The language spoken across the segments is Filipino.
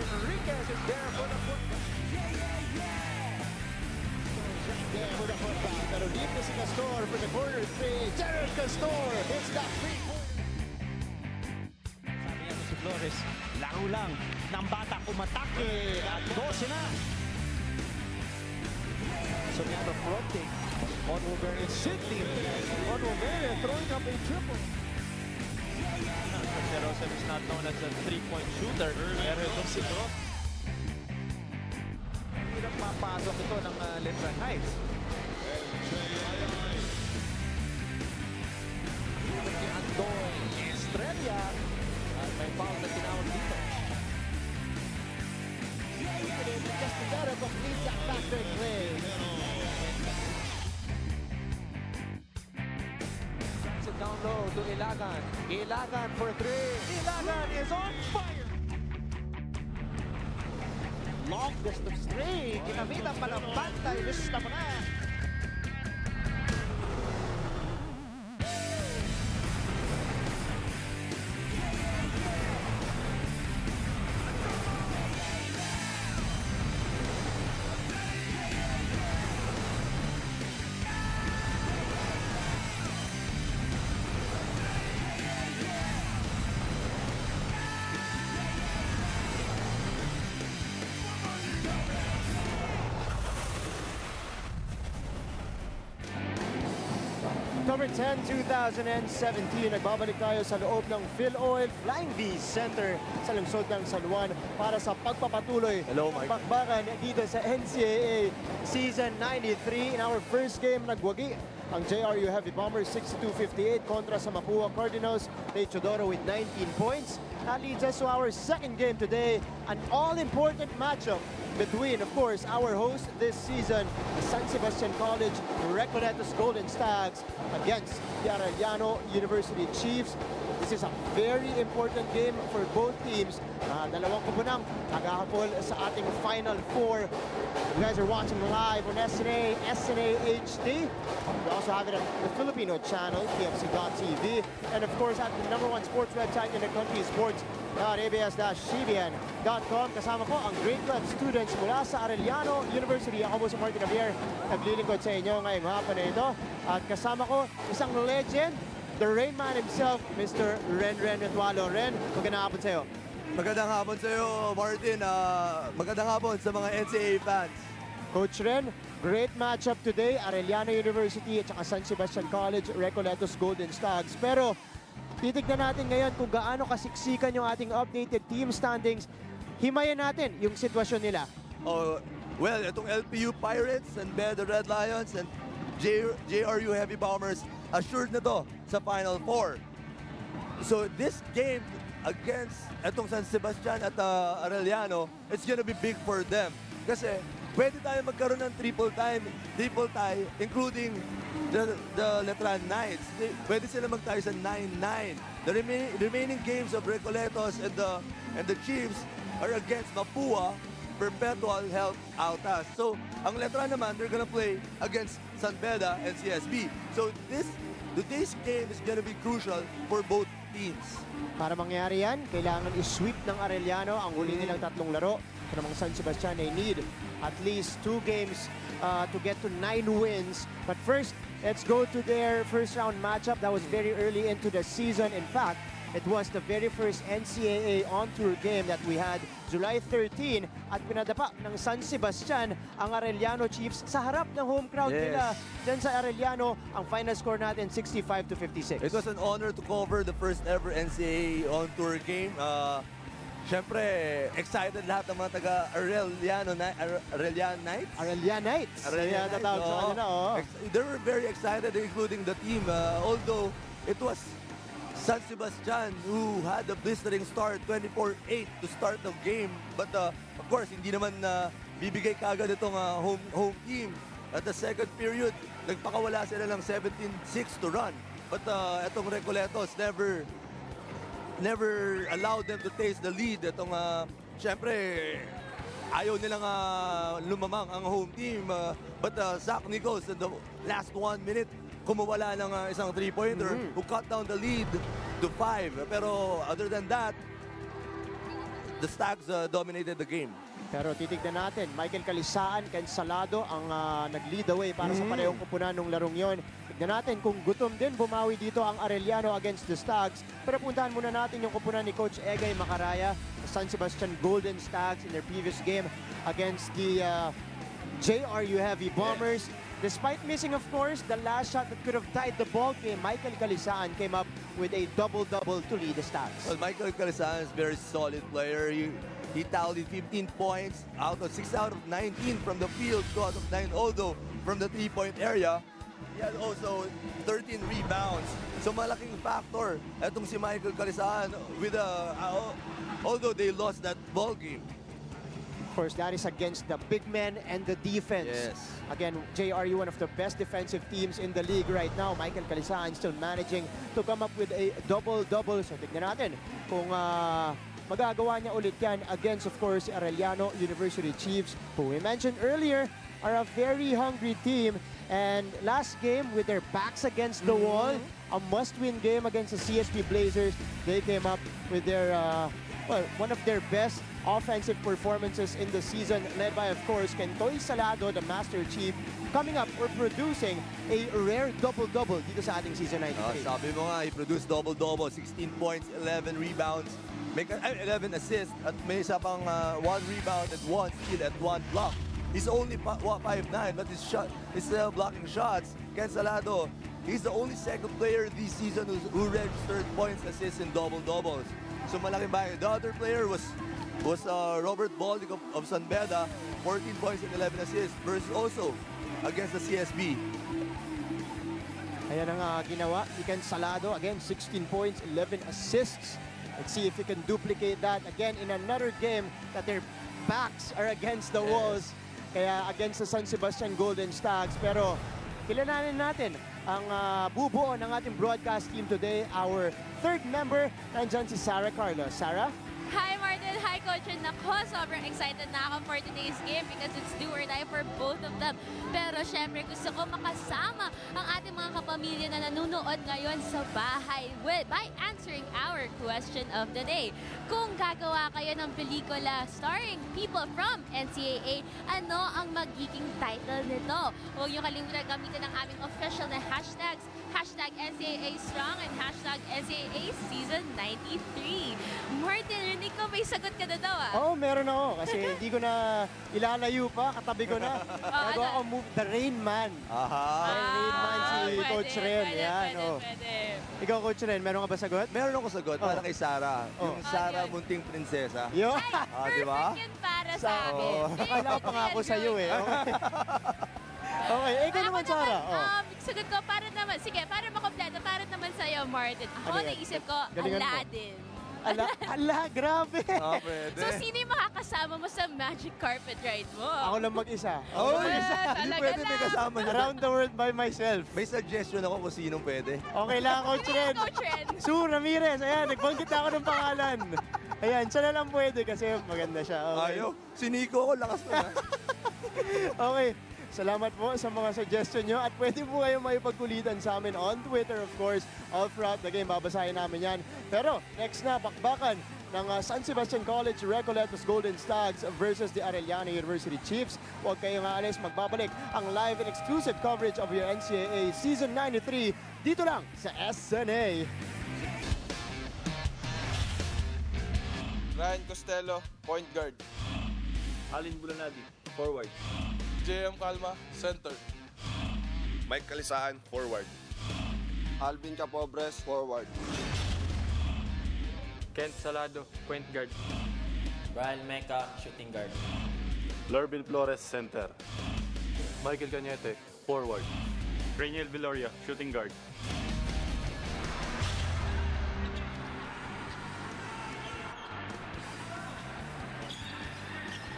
Enriquez is there for the football. There for the football. Pero deep na si Castor for the corner 3. Gerald Castor hits that 3-pointer. Sabi niya si Flores, laro lang ng bata kumatake at 12 na. Soriano fronting on Wolverine. Sidney on Wolverine throwing up a triple. Joseph is not known as a three-point shooter. Pero itong si Cross. Hirap mapasok ito ng Letran Heights. Si Andoy Estrella at may foul na tinawag dito. Castigaro completes that backdoor play. Sends it down low to Ilagan. Ilagan for 3. Ilagan is on fire. Longest of three. Kinamitan pa ng bantay. Lista mo na. October 10, 2017, nagbabalik tayo sa loob ng PhilOil Flying V Center sa lungsod ng San Juan para sa pagpapatuloy ng bakbakan dito sa NCAA Season 93. In our first game, nagwagi ang JRU Heavy Bombers 62-58 kontra sa Mapua Cardinals. Ray Chodoro with 19 points. That leads us to our second game today, an all-important matchup between, of course, our host this season, the San Sebastian College Recoletos Golden Stags against the Arellano University Chiefs. This is a very important game for both teams. Dalawang kupunang naghahabol sa ating Final Four. You guys are watching live on SNA HD. We also have it on the Filipino channel, TFC.TV. And of course, at the #1 sports website in the country, sports.abs-CBN.com. Kasama po ang grade 12 students mula sa Arellano University. Ako po si Martin Javier, naglilingkod sa inyo ngayong hapon na ito. At kasama ko isang legend, the Rain Man himself, Mr. Ren Retualo. Ren, magandang hapon sa iyo. Magandang hapon sa iyo, Martin. Magandang hapon sa mga NCAA fans. Coach Ren, great matchup today. Arellano University at saka San Sebastian College, Recoletos Golden Stags. Pero titignan natin ngayon kung gaano kasiksikan yung ating updated team standings. Himayan natin yung sitwasyon nila. Oh, well, itong LPU Pirates and the Red Lions and JRU Heavy Bombers assured na to sa Final Four. So this game against itong San Sebastian at Arellano, it's gonna be big for them. Kasi pwede tayo magkaroon ng triple tie, including the Letran Knights. Pwede sila magtayo sa 9-9. The remaining games of Recoletos and the Chiefs are against Mapua, Perpetual Health Altas. So, ang Letran naman, they're gonna play against San Beda and CSB. So, today's game is gonna be crucial for both teams. Para mangyari yan, kailangan i-sweep ng Arellano ang huli nilang tatlong laro. Sa namang San Sebastian, they need at least 2 games to get to 9 wins. But first, let's go to their first round matchup. That was very early into the season. In fact, it was the very first NCAA on-tour game that we had July 13 at pinadapa ng San Sebastian ang Arellano Chiefs sa harap ng home crowd nila. Dyan sa Arellano, ang final score natin 65-56. It was an honor to cover the first ever NCAA on-tour game. Siyempre, excited lahat ng mga taga Arellano Knights. Arellanites. Arellanites, Tatawag sa kanila, They were very excited, including the team. Although it was San Sebastian who had a blistering start, 24-8 to start the game. But of course, hindi naman bibigay kagad itong home team. At the second period, nagpakawala sila ng 17-6 to run. But itong Recoletos never allowed them to taste the lead. Itong, syempre, ayaw nilang lumamang ang home team. But Zach Nichols in the last 1 minute, kumawala ng isang 3-pointer who cut down the lead to 5. Pero other than that, the Stags dominated the game. Pero titignan natin, Michael Calisaan, Ken Salado ang nag-lead away para sa parehong kupunan ng larong yon. Tignan natin kung gutom din bumawi dito ang Arellano against the Stags. Pero puntahan muna natin yung kupunan ni Coach Egay Macaraya, San Sebastian Golden Stags in their previous game against the JRU Heavy Bombers. Despite missing, of course, the last shot that could have tied the ball game, Michael Calisaan came up with a double-double to lead the Stags. Well, Michael Calisaan is a very solid player. He tallied 15 points out of 6 out of 19 from the field, 2 out of 9 although from the 3-point area. He had also 13 rebounds. So malaking factor itong si Michael Calisaan with although they lost that ball game. Of course, that is against the big men and the defense. Yes. Again, JRU, one of the best defensive teams in the league right now. Michael Calisaan still managing to come up with a double-double. So tignan natin kung magagawa niya ulit yan against, of course, Arellano University Chiefs, who we mentioned earlier are a very hungry team. And last game, with their backs against the wall, a must-win game against the CSP Blazers, they came up with their, one of their best offensive performances in the season, led by, of course, Kentoy Salado, the Master Chief, coming up or producing a rare double-double dito sa ating season 93. Sabi mo nga, he produced double-double, 16 points, 11 rebounds, 11 assists, at may isa pang 1 rebound and 1 steal at 1 block. He's only 5'9", but he's still blocking shots. Ken Salado, he's the only second player this season who registered points, assists, and double-doubles. So malaking bagay. The other player was Robert Baldic of San Beda, 14 points and 11 assists versus also against the CSB. Ayan ang ginawa ni Ken Salado. Again, 16 points, 11 assists. Let's see if he can duplicate that again in another game that their backs are against the walls. Kaya against the San Sebastian Golden Stags. Pero kilalanin natin ang bubuo ng ating broadcast team today. Our third member, nandyan si Sarah Carlos. Sarah? Hi Martin, hi Coach. Nako, sobrang excited na ako for today's game because it's do or die for both of them. Pero syempre gusto ko makasama ang ating mga kapamilya na nanonood ngayon sa bahay by answering our question of the day. Kung gagawa kayo ng pelikula starring people from NCAA, ano ang magiging title nito? Huwag niyo kalimutan gamitin ang aming official na hashtags, hashtag NCAA Strong and hashtag NCAA Season 93. Martin, rinig ko may sagot ka na daw Oo, meron ako. Kasi hindi ko na ilalayo pa. Katabi ko na. Nagawa ko move the Rain Man. Rain Man si Coach Ren. Pwede. Ikaw, Coach Ren, meron ka ba sagot? Meron ako sagot para kay Sarah. Yung Sarah Munting Prinsesa. Yo. Ay, diba? perfect yun para sa akin. Akala ko pangako sa'yo eh. Okay, ikaw naman, Sarah. Sagot ko para naman, sige, para makompleto, para naman sa'yo, Martin. Ako Ano yan? naisip ko, Galingan mo. Aladdin. Grabe. Pwede. So, sino yung makakasama mo sa magic carpet ride mo? Ako lang mag-isa. Hindi pwede may kasama niya. Around the world by myself. May suggestion ako kung sinong pwede. Okay lang, Coach Ren. Coach Ren. Sue Ramirez. Ayan, nagbanggit ako ng pangalan. Ayan, siya na lang pwede kasi maganda siya. Okay. Ayaw. Si Nico ko, lakas na. Okay. Salamat po sa mga suggestion nyo at pwede po kayo maipagkulitan sa amin on Twitter, of course, all throughout the game. Babasahin namin yan. Pero next na, bakbakan ng San Sebastian College Recoletos Golden Stags versus the Arellano University Chiefs. Huwag kayong aalis, magbabalik ang live and exclusive coverage of your NCAA Season 93 dito lang sa SNA. Ryan Costello, point guard. Alin Bulanadi, forward. JM Calma, center. Mike Calisaan, forward. Alvin Capobres, forward. Kent Salado, point guard. Brian Meca, shooting guard. Lorvin Flores, center. Michael Cañete, forward. Rainiel Viloria, shooting guard.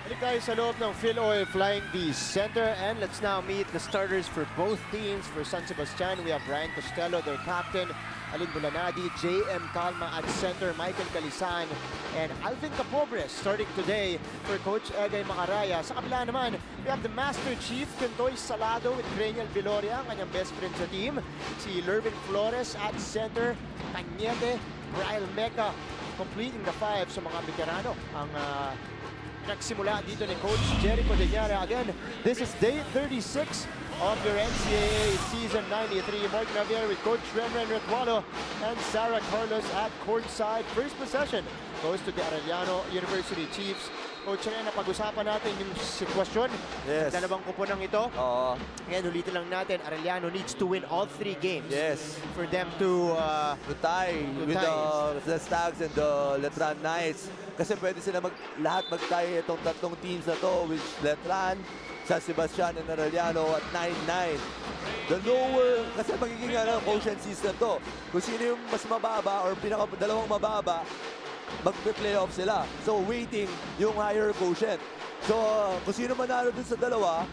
Balik tayo sa loob ng Phil Oil Flying V Center, and let's now meet the starters for both teams. For San Sebastian, we have Ryan Costello, their captain, Alin Bulanadi, J.M. Calma at center, Michael Calisaan, and Alvin Capobres starting today for Coach Egay Macaraya. Sa kabila naman, we have the Master Chief, Kentoy Salado with Rainiel Viloria, ang kanyang best friend sa team. Si Lorvin Flores at center, Cañete, Brian Meca, completing the 5 sa mga veterano. Ang nagsimula dito ni Coach Jericho Deñara. Again, this is day 36 of your NCAA season 93. Mark Navier with Coach Renren Retualo and Sarah Carlos at courtside. First possession goes to the Arellano University Chiefs. Coach Ren, napag-usapan natin yung sitwasyon. Yes. Dalawang kuponang ito. Oo. Ngayon, ulitin lang natin, Arellano needs to win all 3 games. Yes. For them to To tie with the Stags and the Letran Knights. Kasi pwede sila lahat mag-tie itong tatlong teams na to, which Letran, San Sebastian, and Arellano at 9-9. The lower, kasi magiging quotient system to. Kung sino yung mas mababa or dalawang mababa, mag-playoff sila. So waiting yung higher quotient. So kung sino manalo dun sa dalawa,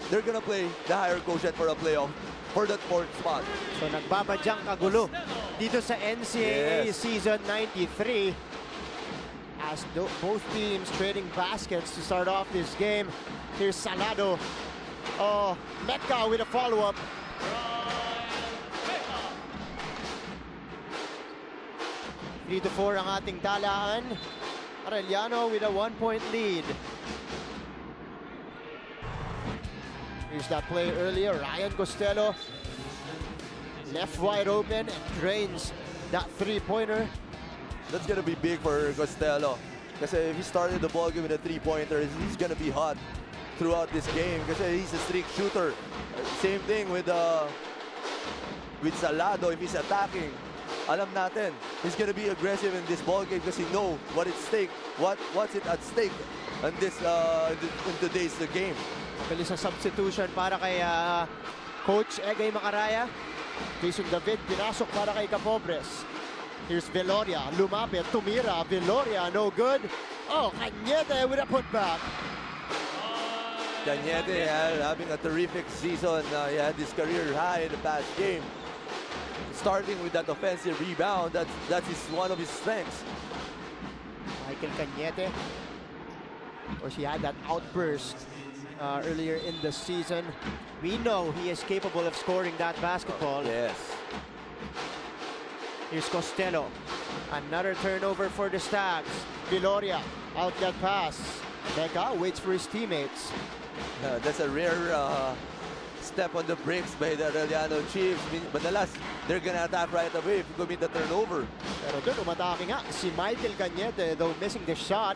they're gonna play the higher quotient for a playoff for that 4th spot. So nagbabadyang kagulo dito sa NCAA Yes. season 93 as both teams trading baskets to start off this game. Here's Salado. Oh, Mecca with a follow-up. 3-4 ang ating talaan. Arellano with a 1-point lead. Here's that play earlier. Ryan Costello left wide open and drains that 3-pointer. That's gonna be big for Costello. Kasi if he started the ball game with a 3-pointer, he's gonna be hot throughout this game. Kasi he's a streak shooter. Same thing with Salado. If he's attacking, alam natin, he's gonna be aggressive in this ball game because he know what's it at stake in this in today's game. Bilis sa substitution para kay Coach Egay Macaraya. Jason David pinasok para kay Capobres. Here's Veloria, lumapit, tumira, Veloria, no good. Oh, Cañete with a putback. Cañete having a terrific season. He had his career high in the past game. Starting with that offensive rebound, that is one of his strengths. Michael Cañete. Of course, he had that outburst earlier in the season. We know he is capable of scoring that basketball. Yes. Here's Costello. Another turnover for the Stags. Viloria, outlet pass. Becca waits for his teammates. That's a rare step on the brakes by the Arellano Chiefs. Madalas, they're gonna attack right away if you commit the turnover. Pero doon umatake nga si Michael Cañete, though missing the shot.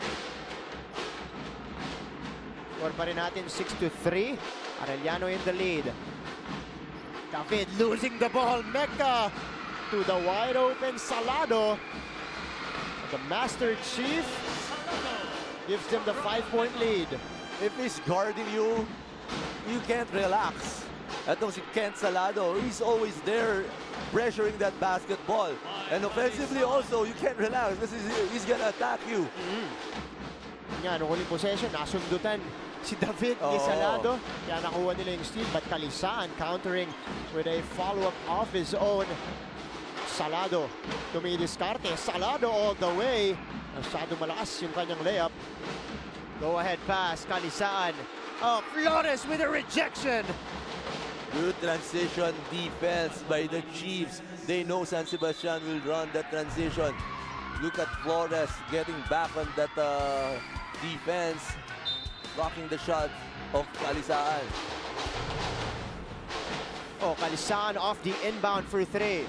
Score pa rin natin 6-3. Arellano in the lead. David losing the ball. Mecca to the wide open Salado. The Master Chief gives them the 5-point lead. If he's guarding you, you can't relax. Etong si Kent Salado, he's always there pressuring that basketball. And offensively also, you can't relax because he's gonna attack you. Nga, nung huling possession, nasundutan si David ni Salado. Kaya nakuha nila yung steal, but Kalisaan countering with a follow-up of his own. Salado tumidiskarte. Salado all the way. Masyado malakas yung kanyang layup. Go ahead pass, Kalisaan. Oh, Flores with a rejection. Good transition defense by the Chiefs. They know San Sebastian will run that transition. Look at Flores getting back on that defense, blocking the shot of Kalisaan. Oh, Kalisaan off the inbound for 3.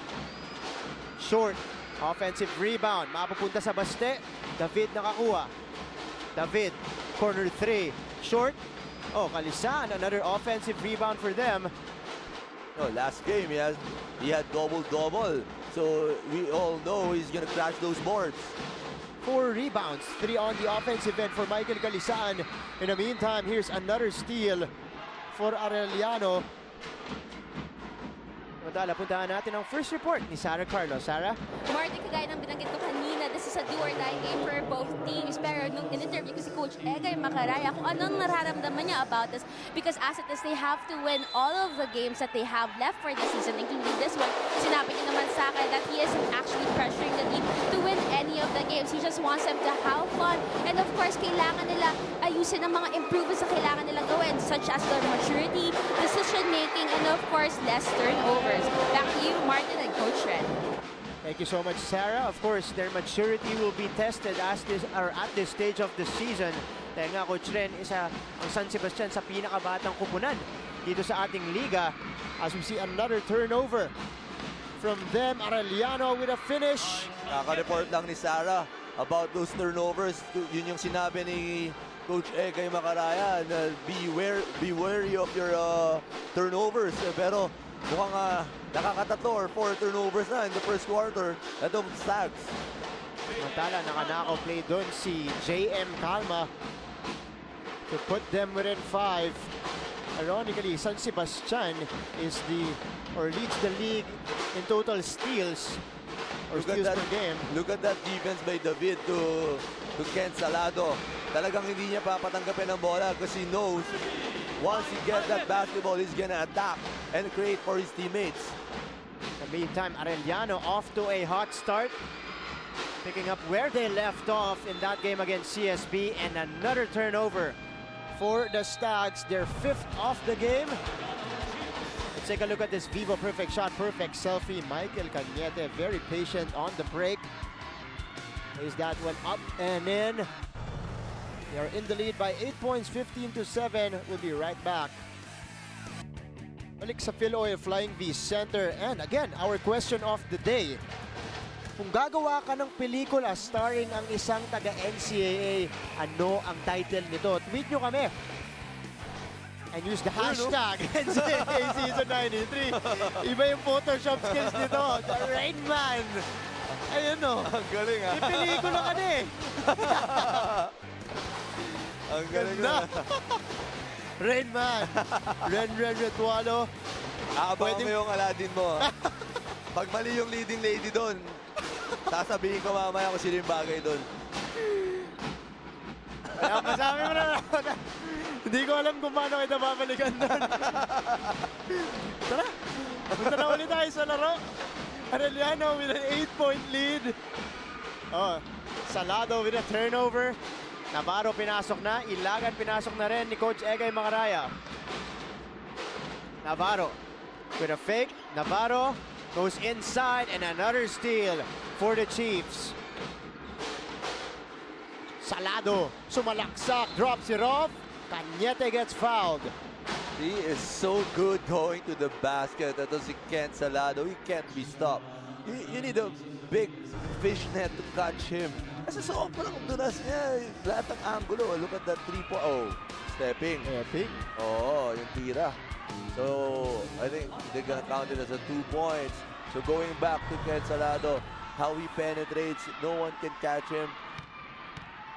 Short, offensive rebound. Mapupunta sa baste. David nakakuha. David, corner 3. Short. Oh, Kalisaan, another offensive rebound for them. No, last game he had double-double. So we all know he's gonna crash those boards. 4 rebounds, 3 on the offensive end for Michael Kalisaan. In the meantime, here's another steal for Arellano. Samantala, puntahan natin ang first report ni Sarah Carlos. Sarah? Martin, kagaya ng binanggit ko kanina, this is a do-or-die game for both teams. Pero nung in-interview ko si Coach Egay Macaraya kung anong nararamdaman niya about this, because as it is, they have to win all of the games that they have left for the season, including this one. Sinabi niya naman sa akin that he isn't actually pressuring the team to win any of the games. He just wants them to have fun. And of course, kailangan nila ayusin ang mga improvements na kailangan nilang gawin, such as their maturity, decision-making, and of course, less turnovers. Back to you, Martin and Coach Red. Kay Thank you so much, Sarah. Of course, their maturity will be tested at this stage of the season. Dahil nga, Coach Ren, isa ang San Sebastian sa pinakabatang kupunan dito sa ating liga. As we see another turnover from them. Arellano with a finish. Kaka-report lang ni Sarah about those turnovers. Yun yung sinabi ni Coach kay Macaraya na be wary of your turnovers. Pero mukhang nakakatatlo or 4 turnovers na in the first quarter. Itong Stags. Samantala, nakanakaw play doon si JM Calma to put them within 5. Ironically, San Sebastian leads the league in total steals or steals per game. Look at that defense by David to Ken Salado. Talagang hindi niya papatanggapin ang bola because he knows once he gets that basketball, he's gonna attack and create for his teammates. In the meantime, Arellano off to a hot start, picking up where they left off in that game against CSB, and another turnover for the Stags, their 5th of the game. Let's take a look at this Vivo perfect shot, perfect selfie. Michael Cañete, very patient on the break. Plays that one up and in. They are in the lead by 8 points, 15-7. We'll be right back. Balik sa Philoil Flying V Center. And again, our question of the day. Kung gagawa ka ng pelikula starring ang isang taga-NCAA, ano ang title nito? Tweet nyo kami. And use the hashtag NCAA Season 93. Iba yung Photoshop skills nito. The Rain Man. Ayun no. Ang galing ha. Yung pelikula ka na eh. Ang galing na. Rain Man. Ren Retualo. Aabangan mo yung Aladdin mo. Pag mali yung leading lady doon, sasabihin ko mamaya kung sino yung bagay doon. Masabi mo na. Hindi ko alam kung paano kita babalikan doon. Tara, punta na ulit tayo sa laro. Arellano with an 8-point lead. Salado with a turnover. Navarro pinasok na. Ilagan pinasok na rin ni Coach Egay Macaraya. Navarro with a fake. Navarro goes inside and another steal for the Chiefs. Salado, sumalaksak, drops it off. Cañete gets fouled. He is so good going to the basket. Ito si Ken Salado. He can't be stopped. You need a big fish net to catch him. Kasi sobrang dulas niya. Lahat ng angulo. Look at that 3-point. Oh, stepping. Oo, yung tira. So, I think they're gonna count it as a 2 points. So, going back to Ken Salado, how he penetrates, no one can catch him.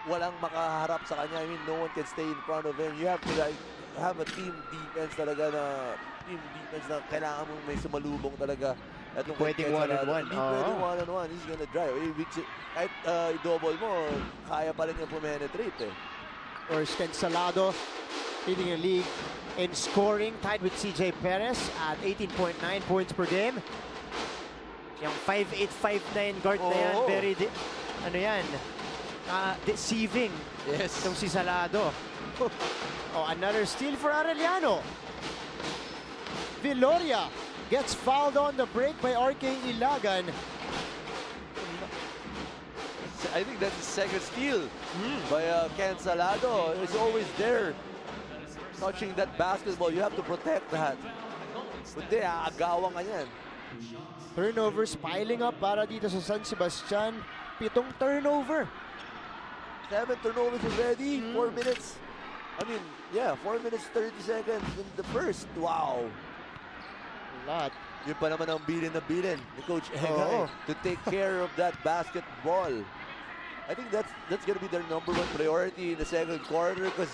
Walang makaharap sa kanya. I mean, no one can stay in front of him. You have to like have a team defense talaga na kailangan mong may sumalubong talaga. At pwedeng one-on-one. Pwedeng one-on-one. He's gonna drive. Kahit i-double mo, kaya pa rin yung pumenetrate eh. Or Ken Salado leading the league in scoring, tied with CJ Perez at 18.9 points per game. Yung 5'8", 5'9" guard na yan, very, deceiving. Yes. Itong si Salado. Another steal for Arellano. Viloria gets fouled on the break by RK Ilagan. I think that's the second steal by Ken Salado. He's always there. Touching that basketball, you have to protect that. Kundi, aagawan ka yan. Turnovers piling up para dito sa San Sebastian. 7 turnover. 7 turnovers already. 4 minutes. 4 minutes 30 seconds in the first. Wow. A lot. Yun pa naman ang bilin na bilin ni Coach Egay to take care of that basketball. I think that's gonna be their #1 priority in the second quarter because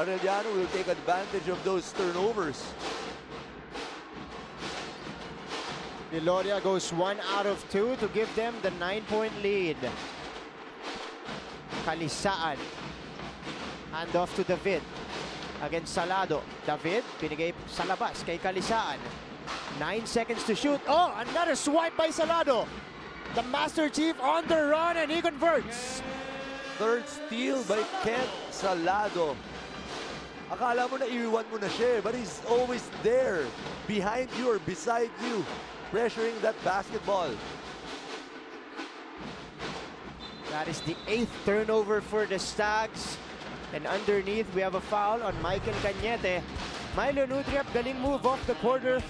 Arellano will take advantage of those turnovers. Viloria goes 1 out of 2 to give them the 9-point lead. Kalisaan. Hand off to David. Against Salado. David, binigay sa labas kay Kalisaan. 9 seconds to shoot. Another swipe by Salado. The Master Chief on the run and he converts. Third steal by Ken Salado. Akala mo na iiwan mo na siya, but he's always there. Behind you or beside you. Pressuring that basketball. That is the 8th turnover for the Stags. And underneath, we have a foul on Michael Cañete. Milo Nutriap, galing move off the corner.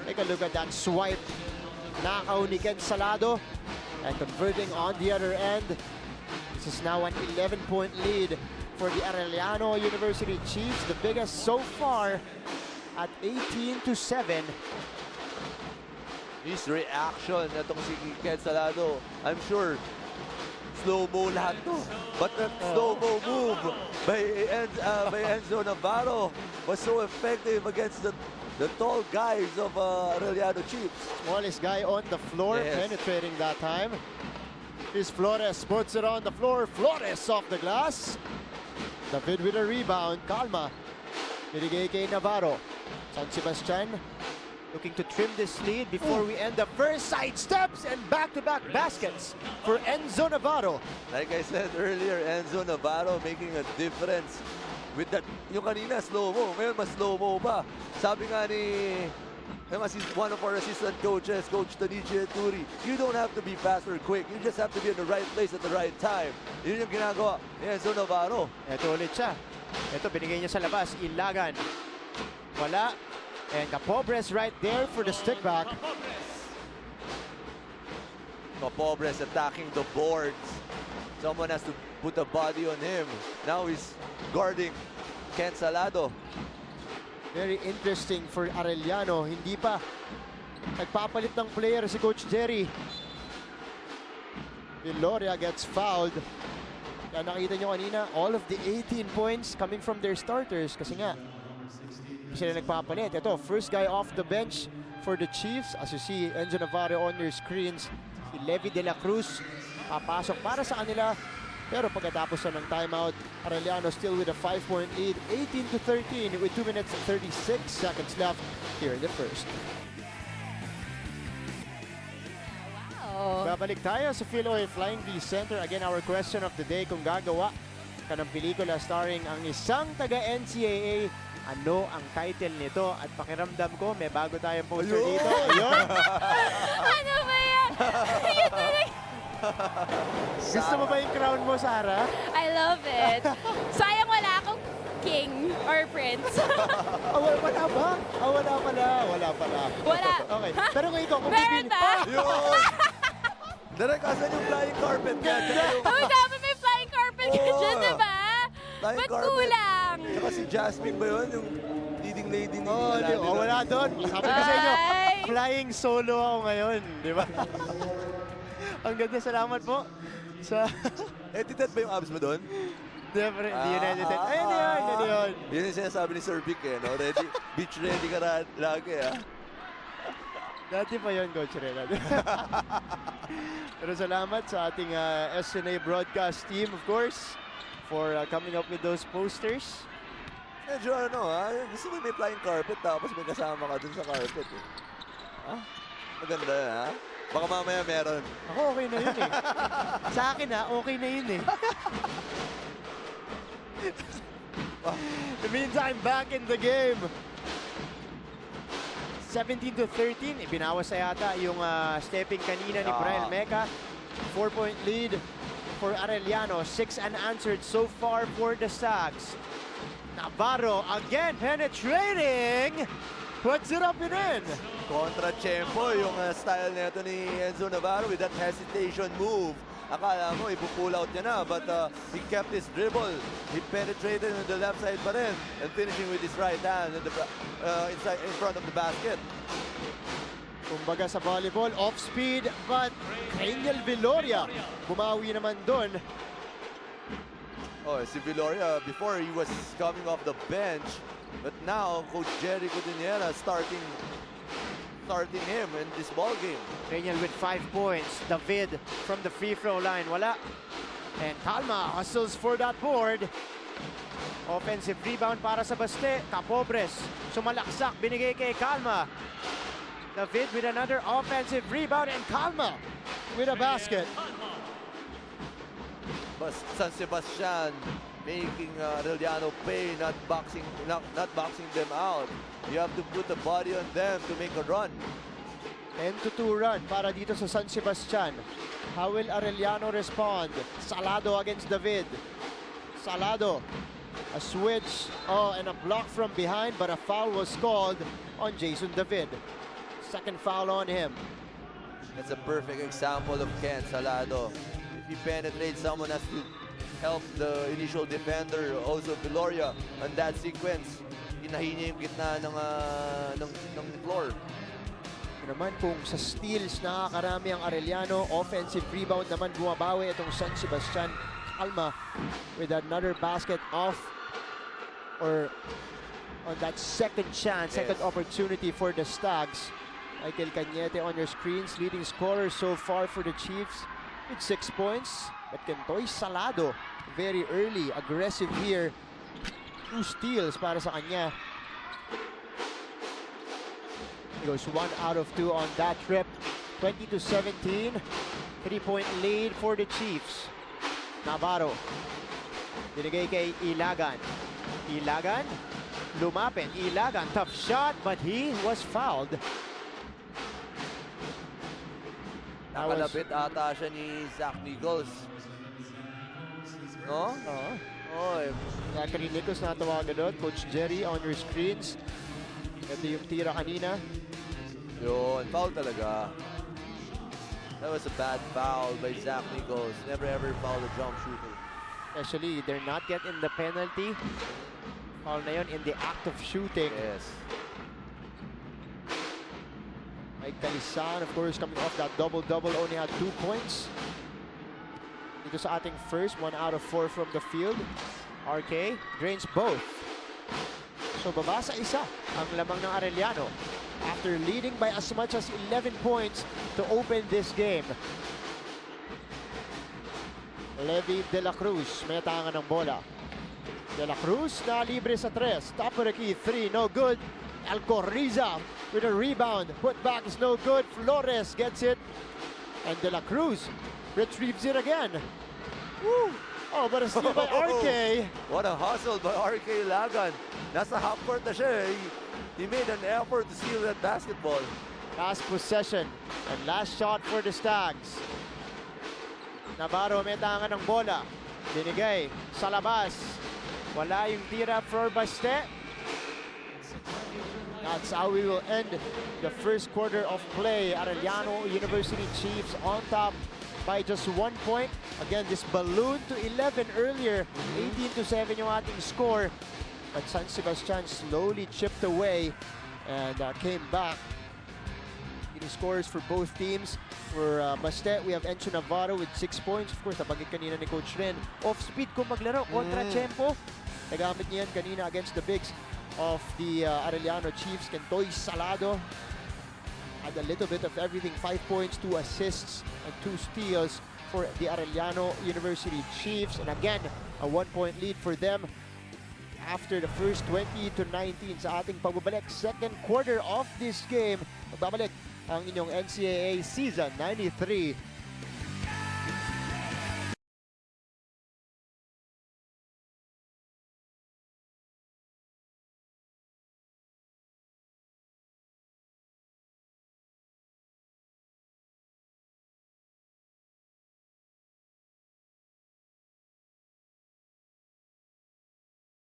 Take a look at that swipe. Nakaw ni Ken Salado. And converting on the other end. This is now an 11-point lead for the Arellano University Chiefs. The biggest so far at 18-7. His reaction itong si Ken Salado, I'm sure slow-mo lahat to. But that slow-mo move by Enzo Navarro was so effective against the tall guys of Arellano Chiefs. Smallest guy on the floor, penetrating that time. Here's Flores, puts it on the floor. Flores off the glass. David with a rebound. Calma. Binigay kay Navarro. San Sebastian looking to trim this lead before we end the first. Side steps and back-to-back baskets for Enzo Navarro. Like I said earlier, Enzo Navarro making a difference with that. Yung kanina slow-mo, ngayon mas slow-mo pa. Sabi nga ni one of our assistant coaches, Coach Tanichi Eturi, you don't have to be fast or quick. You just have to be in the right place at the right time. Yun yung ginagawa ni Enzo Navarro. Ito ulit siya. Ito, binigay niya sa labas. Ilagan. Wala. And Capobres right there for the stick back. Capobres attacking the boards. Someone has to put a body on him. Now he's guarding Ken Salado. Very interesting for Arellano. Hindi pa nagpapalit ng player si Coach Jerry. Viloria gets fouled. Kaya nakita nyo kanina, all of the 18 points coming from their starters. Kasi nga, sila nagpapalit. Ito, first guy off the bench for the Chiefs. As you see, Enzo Navarro on your screens. Si Levi De La Cruz papasok para sa kanila. Pero pagkatapos na ng timeout, Arellano still with a 5-point lead, 18-13 with 2 minutes and 36 seconds left here in the first. Wow. Babalik tayo sa Philoy Flying V Center. Again, our question of the day, kung gagawa ka ng pelikula starring ang isang taga-NCAA, ano ang title nito? At pakiramdam ko, may bago tayong poster dito. Ayun! Ano ba yan? Ayun talaga. Gusto mo ba yung crown mo, Sarah? I love it. Sayang wala akong king or prince. Wala ba? Wala pala. Wala pala. Wala. Okay. Pero kung ikaw, kung Meron ba? Yun! Direk, asan yung flying carpet nga? Oh, dapat may flying carpet ka dyan, diba? Flying Ba't carpet. kulang? Tsaka si Jasmine ba yun? Yung leading lady ni wala doon. Sabi ko sa inyo, Ay! flying solo ako ngayon. Di ba? Ang ganda, salamat po. Edited ba yung abs mo doon? Siyempre, hindi yun edited. Ayun yun. Yun yung sinasabi ni Sir Vic no? Ready, beach ready ka lagi, Dati pa yun, Coach Renan. Pero salamat sa ating SNA broadcast team, of course, for coming up with those posters. Medyo gusto mo may flying carpet tapos may kasama ka dun sa carpet Maganda yan, Baka mamaya meron. Ako okay na yun Sa akin okay na yun It means I'm back in the game. 17-13, ibinawas sa yata yung stepping kanina ni Brian Meca. 4-point lead for Arellano. 6 unanswered so far for the Stags. Navarro again penetrating. Puts it up and in. Contra-tempo yung style nito ni Enzo Navarro with that hesitation move. Akala mo, ipupull out niya na, but he kept his dribble. He penetrated on the left side pa rin and finishing with his right hand inside, in front of the basket. Kumbaga sa volleyball, off speed, but Daniel Viloria bumawi naman doon. Oh, si Viloria, before he was coming off the bench, but now Coach Jerry Cudinera starting him in this ball game. Daniel with 5 points. David from the free throw line. Wala. And Calma hustles for that board. Offensive rebound para sa Baste. Capobres. Sumalaksak. Binigay kay Calma. David with another offensive rebound. And Calma with a basket. San Sebastian making Arellano pay, not boxing them out. You have to put the body on them to make a run. 10-2 run para dito sa San Sebastian. How will Arellano respond? Salado against David. Salado. A switch. Oh, and a block from behind, but a foul was called on Jason David. Second foul on him. That's a perfect example of Ken Salado. If he penetrates, someone has to help the initial defender, also Viloria, on that sequence. Hinahin niya yung gitna ng floor. Naman kung sa steals nakakarami ang Arellano, offensive rebound naman bumabawi itong San Sebastian. Alma with another basket off or on that second chance, second opportunity for the Stags. Michael Cañete on your screens, leading scorer so far for the Chiefs with 6 points. But Kentoy Salado, very early, aggressive here. 2 steals para sa kanya. He goes 1 out of 2 on that trip. 20-17, 3-point lead for the Chiefs. Navarro, binigay kay Ilagan. Ilagan, lumapit. Ilagan, tough shot, but he was fouled. Nakalapit ata siya ni Zach Nichols. No? Oh, Zachary Nichols natawagan doon. Coach Jerry on your screens. Ito yung tira kanina. Yun, foul talaga. That was a bad foul by Zach Nichols. Never ever foul a jump shooter. Especially, they're not yet in the penalty. Foul na yun in the act of shooting. Yes. Mike Calisan, of course, coming off that double-double, only had 2 points. Dito sa ating first, 1 out of 4 from the field. RK drains both. So baba sa isa ang lamang ng Arellano after leading by as much as 11 points to open this game. Levi De La Cruz, may tangan ng bola. De La Cruz na libre sa 3. Top of the key, 3, no good. Alcoriza with a rebound. Put back is no good. Flores gets it. And De La Cruz retrieves it again. Woo! Oh, but a steal by RK. What a hustle by RK Lagan. Nasa half court na siya. He made an effort to steal that basketball. Last possession and last shot for the Stags. Navarro may tangan ng bola. Binigay sa labas. Wala yung tira for Baste. That's how we will end the first quarter of play. Arellano University Chiefs on top by just 1 point. Again, this balloon to 11 earlier. 18-7 yung ating score. But San Sebastian slowly chipped away and came back. Leading scores for both teams. For Bastet, we have Encho Navarro with 6 points. Of course, nabanggit kanina ni Coach Ren. Off-speed kung maglaro kontra Tiempo. Nagamit niya yan kanina against the bigs of the Arellano Chiefs. Kentoy Salado had a little bit of everything. 5 points, 2 assists, and 2 steals for the Arellano University Chiefs. And again, a 1-point lead for them after the first 20-19 sa ating pagbabalik. Second quarter of this game, magbabalik ang inyong NCAA Season 93